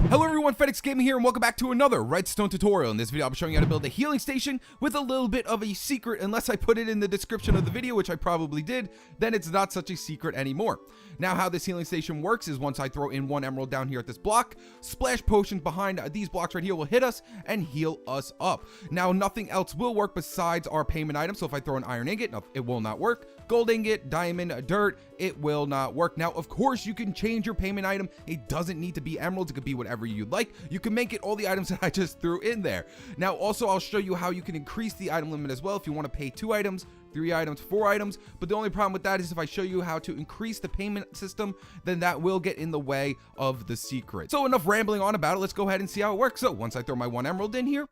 Hello everyone, FedEx Gaming here, and welcome back to another Redstone tutorial. In this video, I'll be showing you how to build a healing station with a little bit of a secret. Unless I put it in the description of the video, which I probably did, then it's not such a secret anymore. Now, how this healing station works is once I throw in one emerald down here at this block, splash potions behind these blocks right here will hit us and heal us up. Now, nothing else will work besides our payment item. So if I throw an iron ingot, it will not work. Gold ingot, diamond, dirt, it will not work. Now, of course, you can change your payment item. It doesn't need to be emeralds. It could be whatever you'd like. You can make it all the items that I just threw in there. Now, also, I'll show you how you can increase the item limit as well if you want to pay 2 items, 3 items, 4 items. But the only problem with that is if I show you how to increase the payment system, then that will get in the way of the secret. So enough rambling on about it. Let's go ahead and see how it works. So once I throw my 1 emerald in here,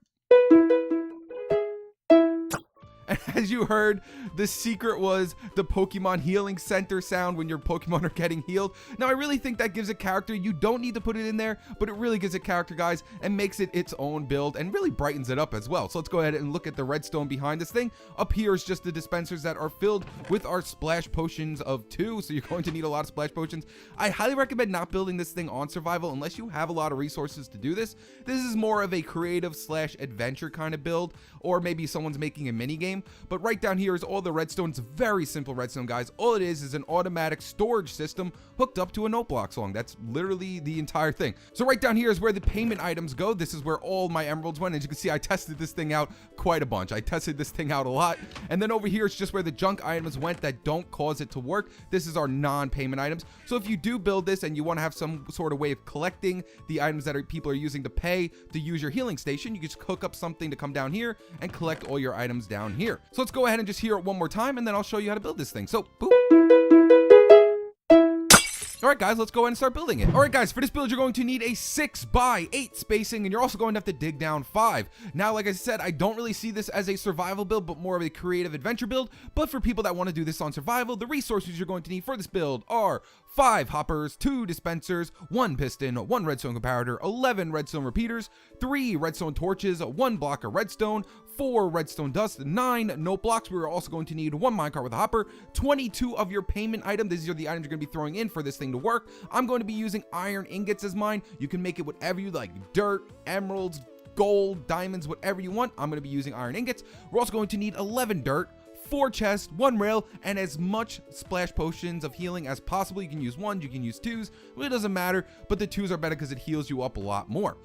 as you heard, the secret was the Pokemon healing center sound when your Pokemon are getting healed. Now, I really think that gives it character. You don't need to put it in there, but it really gives it character, guys, and makes it its own build and really brightens it up as well. So let's go ahead and look at the redstone behind this thing. Up here is just the dispensers that are filled with our splash potions of 2. So you're going to need a lot of splash potions. I highly recommend not building this thing on survival unless you have a lot of resources to do this. This is more of a creative / adventure kind of build, or maybe someone's making a mini game. But right down here is all the redstone. It's very simple redstone, guys. All it is an automatic storage system hooked up to a Noteblock song. That's literally the entire thing. So right down here is where the payment items go. This is where all my emeralds went. As you can see, I tested this thing out quite a bunch. I tested this thing out a lot. And then over here, it's just where the junk items went that don't cause it to work. This is our non-payment items. So if you do build this and you want to have some sort of way of collecting the items that people are using to pay to use your healing station, you can just hook up something to come down here and collect all your items down here. So let's go ahead and just hear it one more time, and then I'll show you how to build this thing. So, boop. Alright guys, let's go ahead and start building it. Alright guys, for this build, you're going to need a 6x8 spacing, and you're also going to have to dig down 5. Now, like I said, I don't really see this as a survival build, but more of a creative adventure build. But for people that want to do this on survival, the resources you're going to need for this build are 5 hoppers, 2 dispensers, 1 piston, 1 redstone comparator, 11 redstone repeaters, 3 redstone torches, 1 block of redstone, 4 redstone dust, 9 note blocks. We're also going to need 1 minecart with a hopper, 22 of your payment item. These are the items you're going to be throwing in for this thing to work. I'm going to be using iron ingots as mine. You can make it whatever you like: dirt, emeralds, gold, diamonds, whatever you want. I'm going to be using iron ingots. We're also going to need 11 dirt, 4 chests, 1 rail, and as much splash potions of healing as possible. You can use 1, you can use 2s, well, it doesn't matter, but the 2s are better because it heals you up a lot more.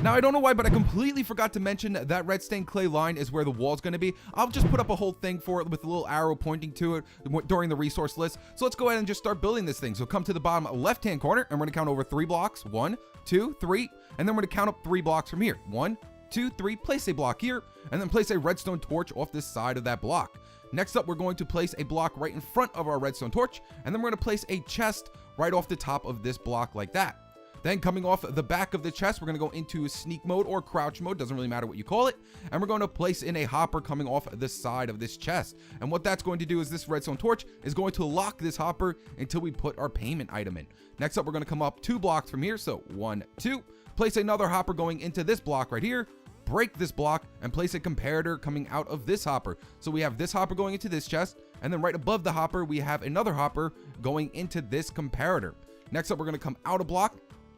Now, I don't know why, but I completely forgot to mention that red stained clay line is where the wall's going to be. I'll just put up a whole thing for it with a little arrow pointing to it during the resource list. So let's go ahead and just start building this thing. So come to the bottom left-hand corner, and we're going to count over 3 blocks. 1, 2, 3, and then we're going to count up 3 blocks from here. 1, 2, 3, place a block here, and then place a redstone torch off this side of that block. Next up, we're going to place a block right in front of our redstone torch, and then we're going to place a chest right off the top of this block like that. Then coming off the back of the chest, we're going to go into sneak mode or crouch mode, doesn't really matter what you call it, and we're going to place in a hopper coming off the side of this chest. And what that's going to do is this redstone torch is going to lock this hopper until we put our payment item in. Next up, we're going to come up 2 blocks from here, so 1, 2, place another hopper going into this block right here, break this block, and place a comparator coming out of this hopper. So we have this hopper going into this chest, and then right above the hopper, we have another hopper going into this comparator. Next up, we're going to come out a block,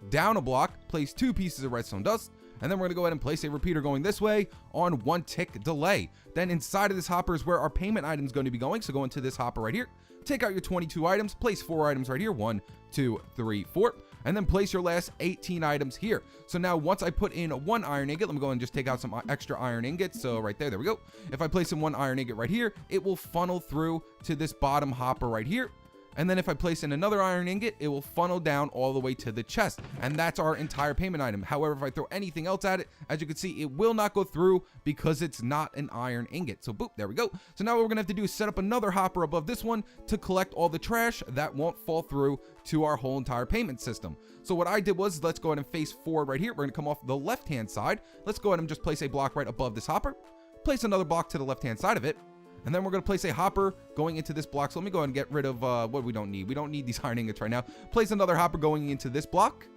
down a block, place 2 pieces of redstone dust, and then we're going to go ahead and place a repeater going this way on 1 tick delay. Then inside of this hopper is where our payment item is going to be going. So go into this hopper right here, take out your 22 items, place 4 items right here, 1, 2, 3, 4, and then place your last 18 items here. So now once I put in 1 iron ingot, let me go and just take out some extra iron ingots. So right there we go. If I place in 1 iron ingot right here, it will funnel through to this bottom hopper right here. And then if I place in another iron ingot, it will funnel down all the way to the chest. And that's our entire payment item. However, if I throw anything else at it, as you can see, it will not go through because it's not an iron ingot. So boop, there we go. So now what we're going to have to do is set up another hopper above this one to collect all the trash that won't fall through to our whole entire payment system. So what I did was, let's go ahead and face forward right here. We're going to come off the left-hand side. Let's go ahead and just place a block right above this hopper. Place another block to the left-hand side of it. And then we're going to place a hopper going into this block. So let me go ahead and get rid of what we don't need. We don't need these iron ingots right now. Place another hopper going into this block.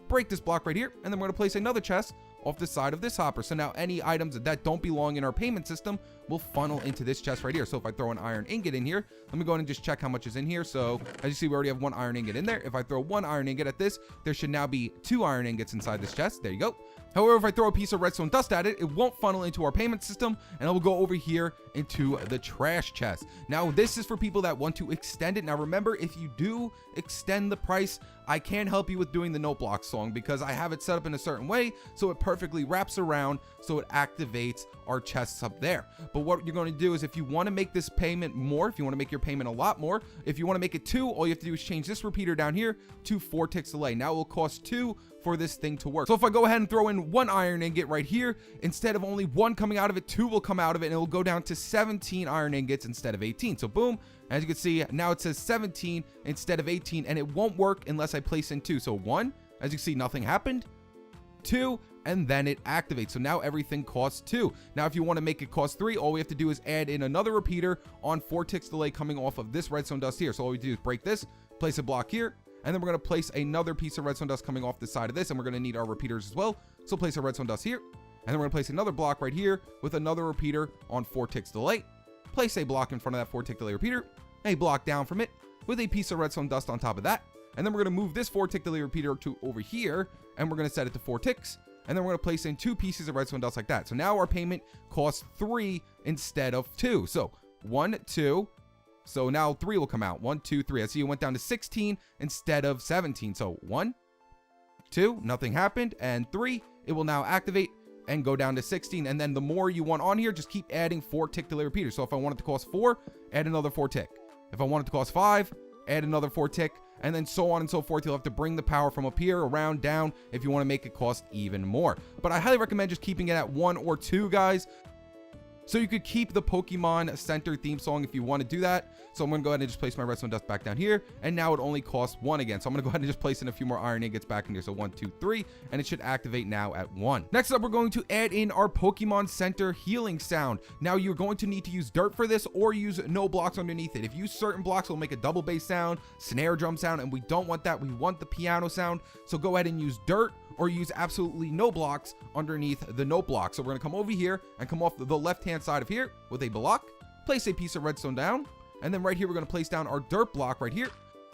Break this block right here. And then we're going to place another chest off the side of this hopper. So now any items that don't belong in our payment system will funnel into this chest right here. So if I throw an iron ingot in here, let me go ahead and just check how much is in here. So as you see, we already have 1 iron ingot in there. If I throw 1 iron ingot at this, there should now be 2 iron ingots inside this chest. There you go. However, if I throw a piece of redstone dust at it, it won't funnel into our payment system, and it will go over here into the trash chest. Now, this is for people that want to extend it. Now, remember, if you do extend the price, I can help you with doing the Noteblock song, because I have it set up in a certain way so it perfectly wraps around, so it activates our chests up there. But what you're going to do is, if you want to make this payment more, if you want to make your payment a lot more, if you want to make it 2, all you have to do is change this repeater down here to 4 ticks delay. Now it will cost 2 for this thing to work. So if I go ahead and throw in 1 iron ingot right here, instead of only 1 coming out of it, 2 will come out of it, and it will go down to 17 iron ingots instead of 18. So boom, as you can see, now it says 17 instead of 18, and it won't work unless I place in 2. So 1, as you see, nothing happened. 2, and then it activates. So now everything costs 2. Now if you want to make it cost 3, all we have to do is add in another repeater on 4 ticks delay coming off of this redstone dust here. So all we do is break this, place a block here, and then we're going to place another piece of redstone dust coming off the side of this, and we're going to need our repeaters as well. So place a redstone dust here, and then we're going to place another block right here with another repeater on 4 ticks delay. Place a block in front of that 4 tick delay repeater, a block down from it with a piece of redstone dust on top of that, and then we're going to move this 4 tick delay repeater to over here, and we're going to set it to 4 ticks, and then we're going to place in 2 pieces of redstone dust like that. So now our payment costs 3 instead of 2. So 1, 2. So now 3 will come out. 1, 2, 3. I see it went down to 16 instead of 17. So 1, 2, nothing happened, and 3, it will now activate and go down to 16. And then the more you want on here, just keep adding 4 tick delay repeaters. So if I want it to cost 4, add another 4 tick. If I want it to cost 5, add another 4 tick, and then so on and so forth. You'll have to bring the power from up here around down if you want to make it cost even more. But I highly recommend just keeping it at 1 or 2, guys. So you could keep the Pokemon Center theme song if you want to do that. So I'm going to go ahead and just place my redstone dust back down here. And now it only costs 1 again. So I'm going to go ahead and just place in a few more iron ingots back in here. So 1, 2, 3. And it should activate now at 1. Next up, we're going to add in our Pokemon Center healing sound. Now you're going to need to use dirt for this, or use no blocks underneath it. If you use certain blocks, it'll make a double bass sound, snare drum sound. And we don't want that. We want the piano sound. So go ahead and use dirt, or use absolutely no blocks underneath the Noteblock. So we're going to come over here and come off the left-hand side of here with a block, place a piece of redstone down, and then right here we're going to place down our dirt block right here.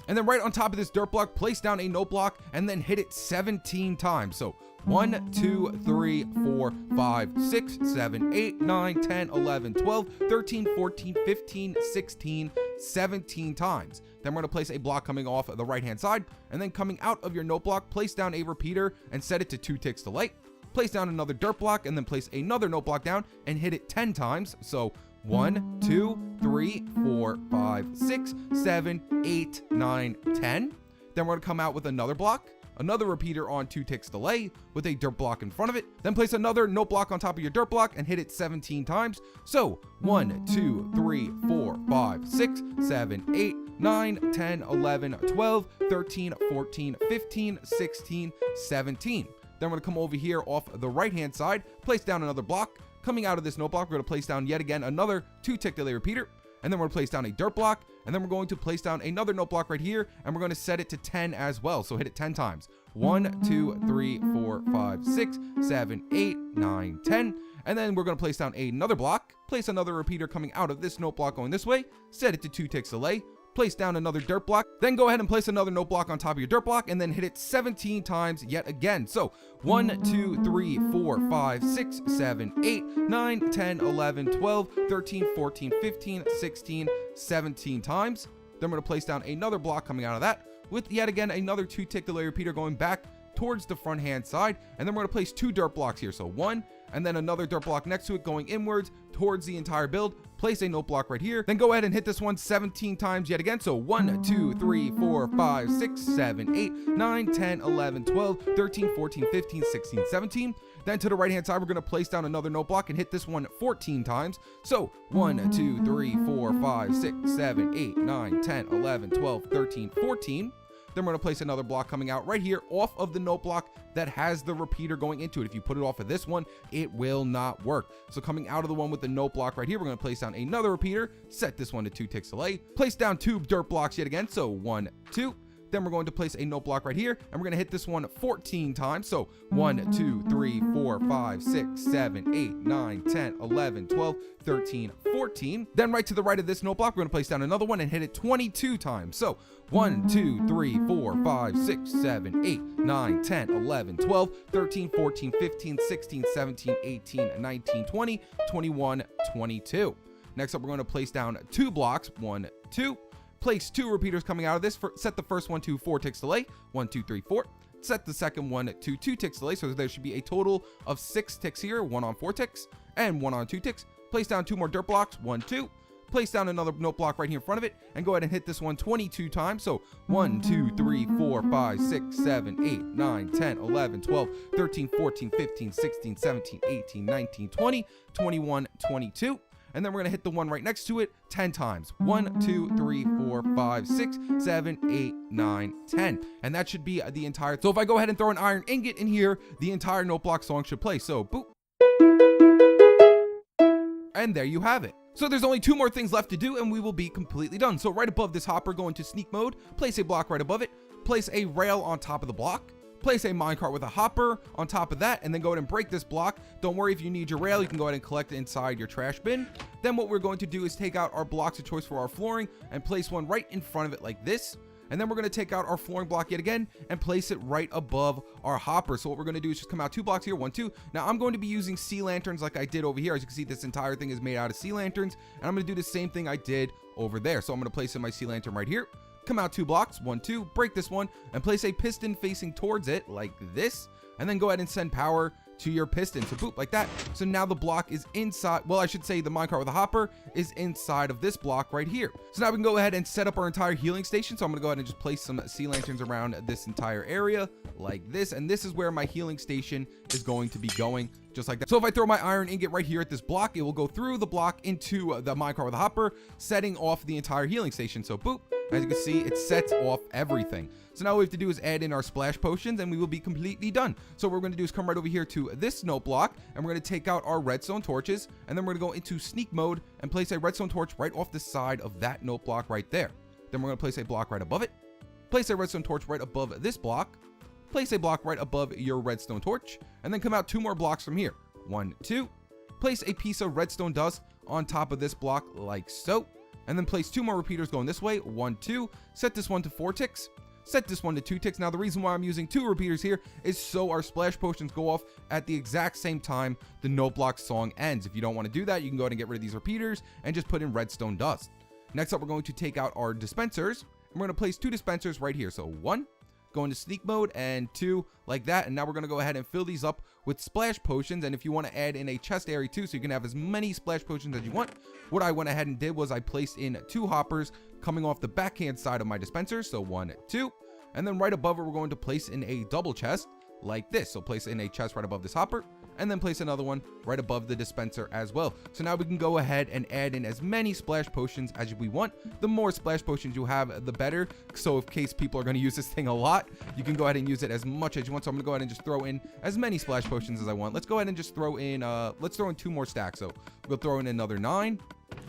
And then right on top of this dirt block, place down a Noteblock and then hit it 17 times. So 1, 2, 3, 4, 5, 6, 7, 8, 9, 10, 11, 12, 13, 14, 15, 16, 17 times. Then we're going to place a block coming off the right hand side, and then coming out of your Noteblock, place down a repeater and set it to 2 ticks delay. Place down another dirt block and then place another Noteblock down and hit it 10 times. So 1, 2, 3, 4, 5, 6, 7, 8, 9, 10. Then we're going to come out with another block, another repeater on 2 ticks delay with a dirt block in front of it. Then place another Noteblock on top of your dirt block and hit it 17 times. So 1, 2, 3, 4, 5, 6, 7, 8, 9, 10, 11, 12, 13, 14, 15, 16, 17. Then we're going to come over here off the right hand side, place down another block. Coming out of this Noteblock, we're going to place down yet again another 2 tick delay repeater. And then we're going to place down a dirt block. And then we're going to place down another Noteblock right here. And we're going to set it to 10 as well. So hit it 10 times. 1, 2, 3, 4, 5, 6, 7, 8, 9, 10. And then we're going to place down another block. Place another repeater coming out of this Noteblock going this way. Set it to 2 ticks delay. Place down another dirt block, then go ahead and place another Noteblock on top of your dirt block, and then hit it 17 times yet again. So 1, 2, 3, 4, 5, 6, 7, 8, 9, 10, 11, 12, 13, 14, 15, 16, 17 times. Then we're going to place down another block coming out of that with yet again another 2 tick delay repeater going back towards the front hand side. And then we're going to place 2 dirt blocks here. So 1, and then another dirt block next to it going inwards towards the entire build. Place a Noteblock right here. Then go ahead and hit this one 17 times yet again. So 1, 2, 3, 4, 5, 6, 7, 8, 9, 10, 11, 12, 13, 14, 15, 16, 17. Then to the right hand side, we're going to place down another Noteblock and hit this one 14 times. So 1, 2, 3, 4, 5, 6, 7, 8, 9, 10, 11, 12, 13, 14. Then we're going to place another block coming out right here off of the Noteblock that has the repeater going into it. If you put it off of this one, it will not work. So coming out of the one with the Noteblock right here, we're going to place down another repeater, set this one to 2 ticks delay, place down 2 dirt blocks yet again. So 1, 2. Then we're going to place a note block right here, and we're going to hit this one 14 times. So 1, 2, 3, 4, 5, 6, 7, 8, 9, 10, 11, 12, 13, 14. Then right to the right of this note block, we're going to place down another one and hit it 22 times. So 1, 2, 3, 4, 5, 6, 7, 8, 9, 10, 11, 12, 13, 14, 15, 16, 17, 18, 19, 20, 21, 22. Next up, we're going to place down 2 blocks. 1, 2. Place 2 repeaters coming out of this. Set the first one to 4 ticks delay. 1, 2, 3, 4. Set the second one to 2 ticks delay. So there should be a total of 6 ticks here. 1 on 4 ticks and 1 on 2 ticks. Place down 2 more dirt blocks. 1, 2. Place down another note block right here in front of it and go ahead and hit this one 22 times. So 1, 2, 3, 4, 5, 6, 7, 8, 9, 10, 11, 12, 13, 14, 15, 16, 17, 18, 19, 20, 21, 22. And then we're going to hit the one right next to it 10 times. 1, 2, 3, 4, 5, 6, 7, 8, 9, 10. And that should be the entire. So if I go ahead and throw an iron ingot in here, the entire note block song should play. So boop. And there you have it. So there's only 2 more things left to do and we will be completely done. So right above this hopper, go into sneak mode, place a block right above it, place a rail on top of the block, place a minecart with a hopper on top of that, and then go ahead and break this block. Don't worry, if you need your rail, you can go ahead and collect it inside your trash bin. Then what we're going to do is take out our blocks of choice for our flooring and place one right in front of it like this. And then we're going to take out our flooring block yet again and place it right above our hopper. So what we're going to do is just come out 2 blocks here, 1, 2. Now I'm going to be using sea lanterns like I did over here. As you can see, this entire thing is made out of sea lanterns, and I'm going to do the same thing I did over there. So I'm going to place in my sea lantern right here. Come out 2 blocks, 1, 2, break this one and place a piston facing towards it like this, and then go ahead and send power to your piston. So boop, like that. So now the block is inside, well, I should say the minecart with a hopper is inside of this block right here. So now we can go ahead and set up our entire healing station. So I'm gonna go ahead and just place some sea lanterns around this entire area like this, and this is where my healing station is going to be going, just like that. So if I throw my iron ingot right here at this block, it will go through the block into the minecart with a hopper, setting off the entire healing station. So boop, as you can see, it sets off everything. So now what we have to do is add in our splash potions and we will be completely done. So what we're going to do is come right over here to this note block and we're going to take out our redstone torches, and then we're going to go into sneak mode and place a redstone torch right off the side of that note block right there. Then we're going to place a block right above it, place a redstone torch right above this block, place a block right above your redstone torch, and then come out 2 more blocks from here. 1, 2, place a piece of redstone dust on top of this block like so, and then place 2 more repeaters going this way. 1, 2, set this one to 4 ticks. Set this one to 2 ticks. Now the reason why I'm using 2 repeaters here is so our splash potions go off at the exact same time the note block song ends. If you don't want to do that, you can go ahead and get rid of these repeaters and just put in redstone dust. Next up, we're going to take out our dispensers, and we're going to place 2 dispensers right here. So 1, go into sneak mode, and 2 like that. And now we're going to go ahead and fill these up with splash potions. And if you want to add in a chest area too, so you can have as many splash potions as you want, what I went ahead and did was I placed in 2 hoppers coming off the backhand side of my dispenser. So 1, 2, and then right above it, we're going to place in a double chest like this. So place in a chest right above this hopper, and then place another one right above the dispenser as well. So now we can go ahead and add in as many splash potions as we want. The more splash potions you have, the better. So in case people are going to use this thing a lot, you can go ahead and use it as much as you want. So I'm going to go ahead and just throw in as many splash potions as I want. Let's go ahead and just throw in, let's throw in 2 more stacks. So we'll throw in another 9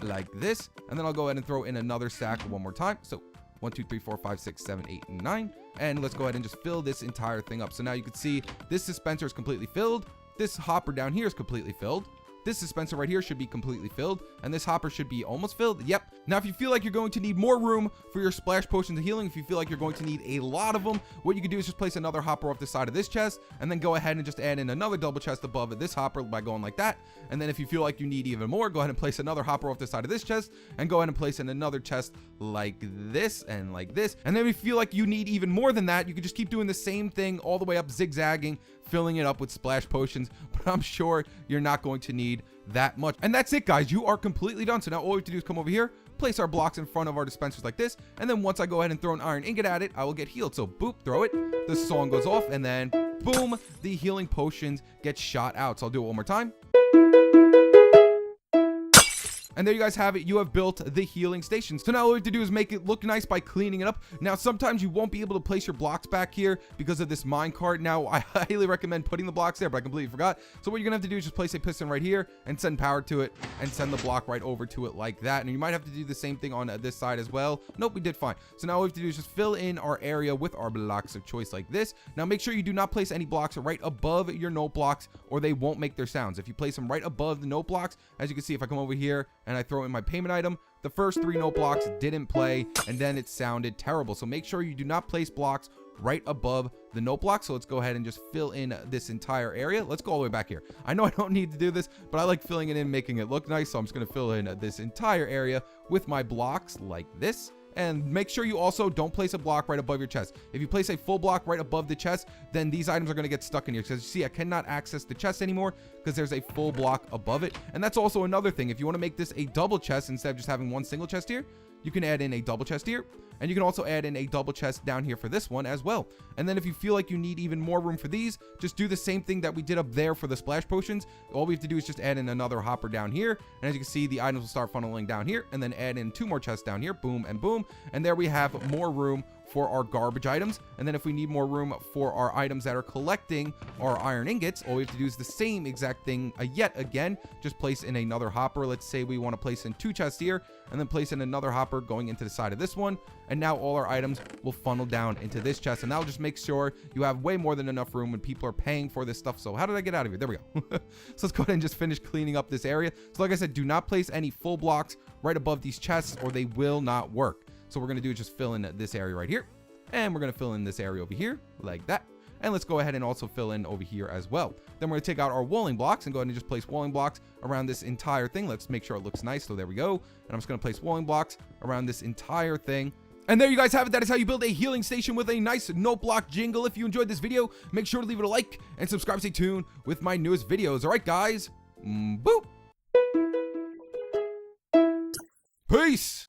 like this, and then I'll go ahead and throw in another stack 1 more time. So 1, 2, 3, 4, 5, 6, 7, 8, and 9. And let's go ahead and just fill this entire thing up. So now you can see this dispenser is completely filled. This hopper down here is completely filled. This dispenser right here should be completely filled, and this hopper should be almost filled. Yep. Now, if you feel like you're going to need more room for your splash potions of healing, if you feel like you're going to need a lot of them, what you can do is just place another hopper off the side of this chest, and then go ahead and just add in another double chest above this hopper by going like that. And then if you feel like you need even more, go ahead and place another hopper off the side of this chest, and go ahead and place in another chest like this and like this. And then if you feel like you need even more than that, you can just keep doing the same thing all the way up, zigzagging, filling it up with splash potions. But I'm sure you're not going to need that much. And that's it, guys. You are completely done. So now all we have to do is come over here, place our blocks in front of our dispensers like this, and then once I go ahead and throw an iron ingot at it, I will get healed. So boop, throw it, the song goes off, and then boom, the healing potions get shot out. So I'll do it one more time. And there you guys have it. You have built the healing station. So now all we have to do is make it look nice by cleaning it up. Now, sometimes you won't be able to place your blocks back here because of this minecart. Now, I highly recommend putting the blocks there, but I completely forgot. So what you're gonna have to do is just place a piston right here and send power to it and send the block right over to it like that. And you might have to do the same thing on this side as well. Nope, we did fine. So now all we have to do is just fill in our area with our blocks of choice like this. Now make sure you do not place any blocks right above your note blocks or they won't make their sounds. If you place them right above the note blocks, as you can see, if I come over here and I throw in my payment item, the first 3 note blocks didn't play and then it sounded terrible. So make sure you do not place blocks right above the note block. So let's go ahead and just fill in this entire area. Let's go all the way back here. I know I don't need to do this, but I like filling it in, making it look nice. So I'm just going to fill in this entire area with my blocks like this. And make sure you also don't place a block right above your chest. If you place a full block right above the chest, then these items are going to get stuck in here. Because you see, I cannot access the chest anymore because there's a full block above it. And that's also another thing. If you want to make this a double chest instead of just having one single chest here, you can add in a double chest here. And you can also add in a double chest down here for this one as well. And then if you feel like you need even more room for these, just do the same thing that we did up there for the splash potions. All we have to do is just add in another hopper down here. And as you can see, the items will start funneling down here and then add in 2 more chests down here. Boom and boom. And there we have more room for our garbage items. And then if we need more room for our items that are collecting our iron ingots, all we have to do is the same exact thing yet again. Just place in another hopper. Let's say we want to place in 2 chests here and then place in another hopper going into the side of this one. And now all our items will funnel down into this chest. And that'll just make sure you have way more than enough room when people are paying for this stuff. So how did I get out of here? There we go. So let's go ahead and just finish cleaning up this area. So like I said, do not place any full blocks right above these chests or they will not work. So what we're going to do is just fill in this area right here. And we're going to fill in this area over here like that. And let's go ahead and also fill in over here as well. Then we're going to take out our walling blocks and go ahead and just place walling blocks around this entire thing. Let's make sure it looks nice. So there we go. And I'm just going to place walling blocks around this entire thing. And there you guys have it. That is how you build a healing station with a nice note block jingle. If you enjoyed this video, make sure to leave it a like and subscribe. Stay tuned with my newest videos. All right, guys. Boop. Peace.